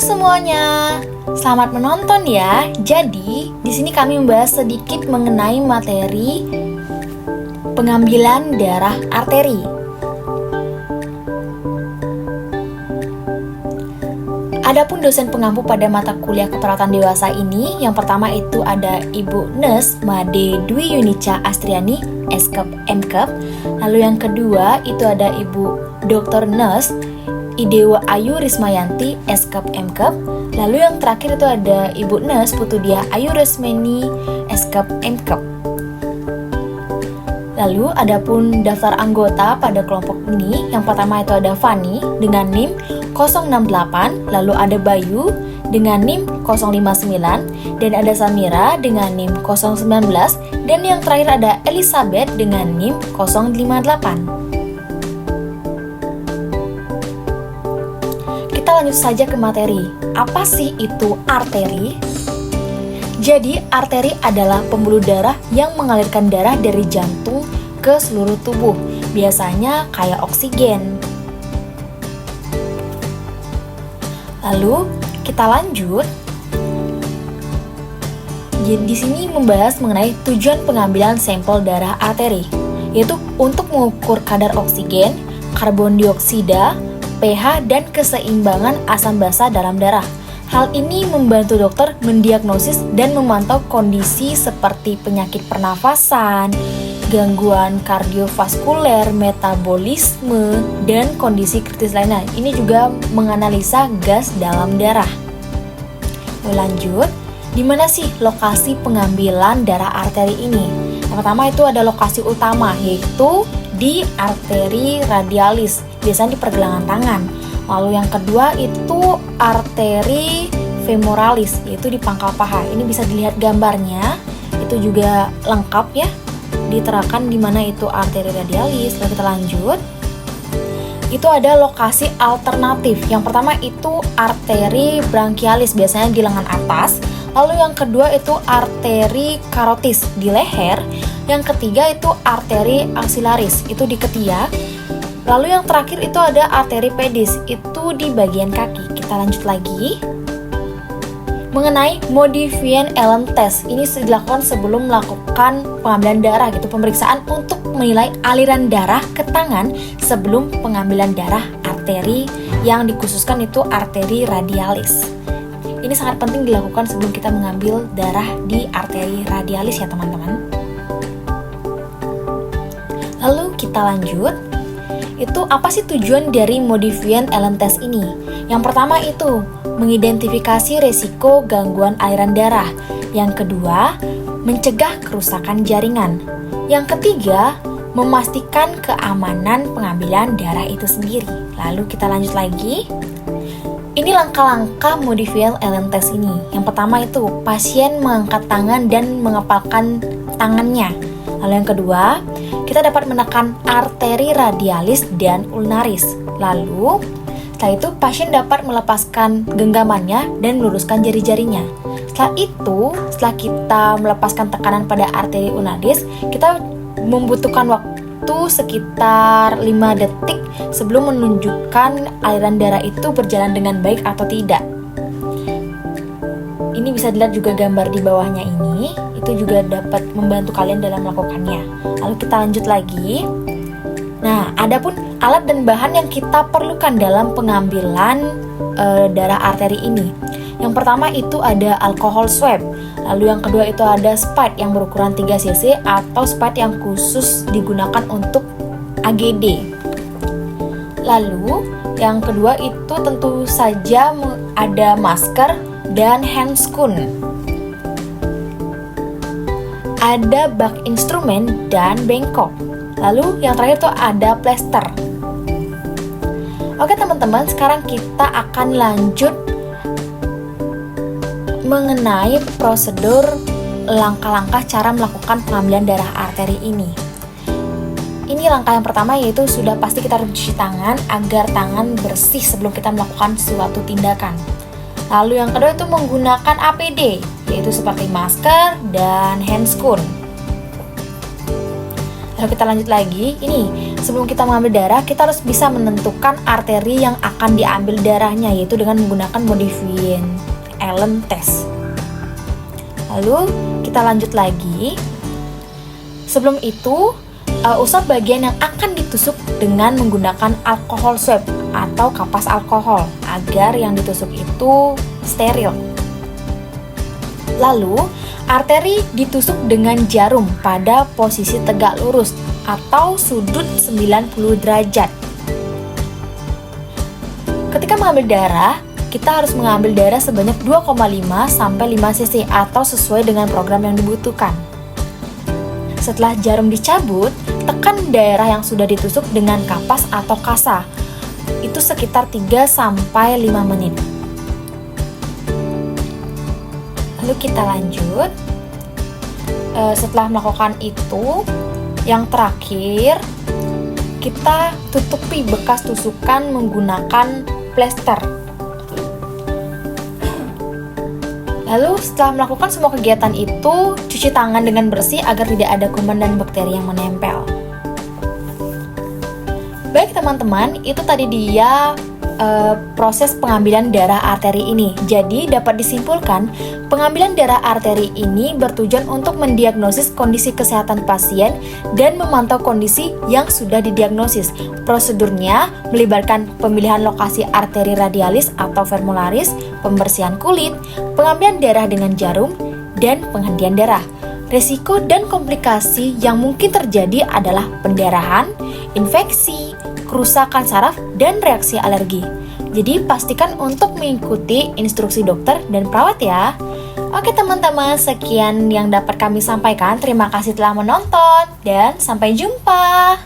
semuanya, selamat menonton ya. Jadi, di sini kami membahas sedikit mengenai materi pengambilan darah arteri. Adapun dosen pengampu pada mata kuliah keperawatan dewasa ini, yang pertama itu ada Ibu Nurse Made Dwi Yunica Astriani, Eskep Mkep. Lalu yang kedua itu ada Ibu Dr. Nurse Idewa Ayu Rismayanti, Eskep Mkep. Lalu yang terakhir itu ada Ibu Nurse Putudia Ayu Resmeni, Eskep Mkep. Lalu adapun daftar anggota pada kelompok ini, yang pertama itu ada Fani dengan NIM 068, lalu ada Bayu dengan NIM 059, dan ada Samira dengan NIM 019, dan yang terakhir ada Elizabeth dengan NIM 058. Kita lanjut saja ke materi. Apa sih itu arteri? Jadi, arteri adalah pembuluh darah yang mengalirkan darah dari jantung ke seluruh tubuh, biasanya kayak oksigen. Lalu, kita lanjut. Jadi, di sini membahas mengenai tujuan pengambilan sampel darah arteri, yaitu untuk mengukur kadar oksigen, karbon dioksida, pH, dan keseimbangan asam basa dalam darah. Hal ini membantu dokter mendiagnosis dan memantau kondisi seperti penyakit pernafasan, gangguan kardiovaskuler, metabolisme, dan kondisi kritis lainnya. Ini juga menganalisa gas dalam darah. Lanjut, di mana sih lokasi pengambilan darah arteri ini? Yang pertama itu ada lokasi utama, yaitu di arteri radialis, biasanya di pergelangan tangan. Lalu yang kedua itu arteri femoralis, yaitu di pangkal paha. Ini bisa dilihat gambarnya, itu juga lengkap ya, diterangkan di mana itu arteri radialis. Lalu kita lanjut. Itu ada lokasi alternatif. Yang pertama itu arteri branchialis, biasanya di lengan atas. Lalu yang kedua itu arteri karotis di leher. Yang ketiga itu arteri axillaris, itu di ketiak. Lalu yang terakhir itu ada arteri pedis, itu di bagian kaki. Kita lanjut lagi. Mengenai Modifian Allen test, ini dilakukan sebelum melakukan pengambilan darah gitu, pemeriksaan untuk menilai aliran darah ke tangan sebelum pengambilan darah arteri yang dikhususkan itu arteri radialis. Ini sangat penting dilakukan sebelum kita mengambil darah di arteri radialis ya teman-teman. Lalu kita lanjut. Itu apa sih tujuan dari Modifian Allen test ini? Yang pertama itu mengidentifikasi resiko gangguan aliran darah. Yang kedua, mencegah kerusakan jaringan. Yang ketiga, memastikan keamanan pengambilan darah itu sendiri. Lalu kita lanjut lagi. Ini langkah-langkah Modifian Allen test ini. Yang pertama itu pasien mengangkat tangan dan mengepalkan tangannya. Lalu yang kedua, kita dapat menekan arteri radialis dan ulnaris. Lalu, setelah itu pasien dapat melepaskan genggamannya dan meluruskan jari-jarinya. Setelah kita melepaskan tekanan pada arteri ulnaris, kita membutuhkan waktu sekitar 5 detik sebelum menunjukkan aliran darah itu berjalan dengan baik atau tidak. Ini bisa dilihat juga gambar di bawahnya ini, itu juga dapat membantu kalian dalam melakukannya. Lalu kita lanjut lagi. Nah, adapun alat dan bahan yang kita perlukan dalam pengambilan darah arteri ini. Yang pertama itu ada alcohol swab. Lalu yang kedua itu ada spade yang berukuran 3 cc atau spade yang khusus digunakan untuk AGD. Lalu yang kedua itu tentu saja ada masker dan handscoon. Ada bak instrumen dan bengkok. Lalu yang terakhir tuh ada plester. Oke teman-teman, sekarang kita akan lanjut mengenai prosedur langkah-langkah cara melakukan pengambilan darah arteri ini. Ini langkah yang pertama, yaitu sudah pasti kita harus cuci tangan agar tangan bersih sebelum kita melakukan suatu tindakan. Lalu yang kedua itu menggunakan APD, yaitu seperti masker dan handscoon. Lalu kita lanjut lagi, ini Sebelum kita mengambil darah, kita harus bisa menentukan arteri yang akan diambil darahnya, yaitu dengan menggunakan Modified Allen test. Lalu kita lanjut lagi. Sebelum itu, usap bagian yang akan ditusuk dengan menggunakan alkohol swab atau kapas alkohol agar yang ditusuk itu steril. Lalu, arteri ditusuk dengan jarum pada posisi tegak lurus atau sudut 90 derajat. Ketika mengambil darah, kita harus mengambil darah sebanyak 2,5 sampai 5 cc atau sesuai dengan program yang dibutuhkan. Setelah jarum dicabut, tekan daerah yang sudah ditusuk dengan kapas atau kasa. Itu sekitar 3 sampai 5 menit. Lalu kita lanjut. Setelah melakukan itu, yang terakhir kita tutupi bekas tusukan menggunakan plester. Lalu setelah melakukan semua kegiatan itu, cuci tangan dengan bersih agar tidak ada kuman dan bakteri yang menempel. Baik teman-teman, itu tadi dia proses pengambilan darah arteri ini. Jadi dapat disimpulkan, pengambilan darah arteri ini bertujuan untuk mendiagnosis kondisi kesehatan pasien dan memantau kondisi yang sudah didiagnosis. Prosedurnya melibatkan pemilihan lokasi arteri radialis atau fermularis, pembersihan kulit, pengambilan darah dengan jarum, dan penghentian darah. Risiko dan komplikasi yang mungkin terjadi adalah pendarahan, infeksi, kerusakan saraf, dan reaksi alergi. Jadi pastikan untuk mengikuti instruksi dokter dan perawat ya. Oke teman-teman, sekian yang dapat kami sampaikan. Terima kasih telah menonton dan sampai jumpa.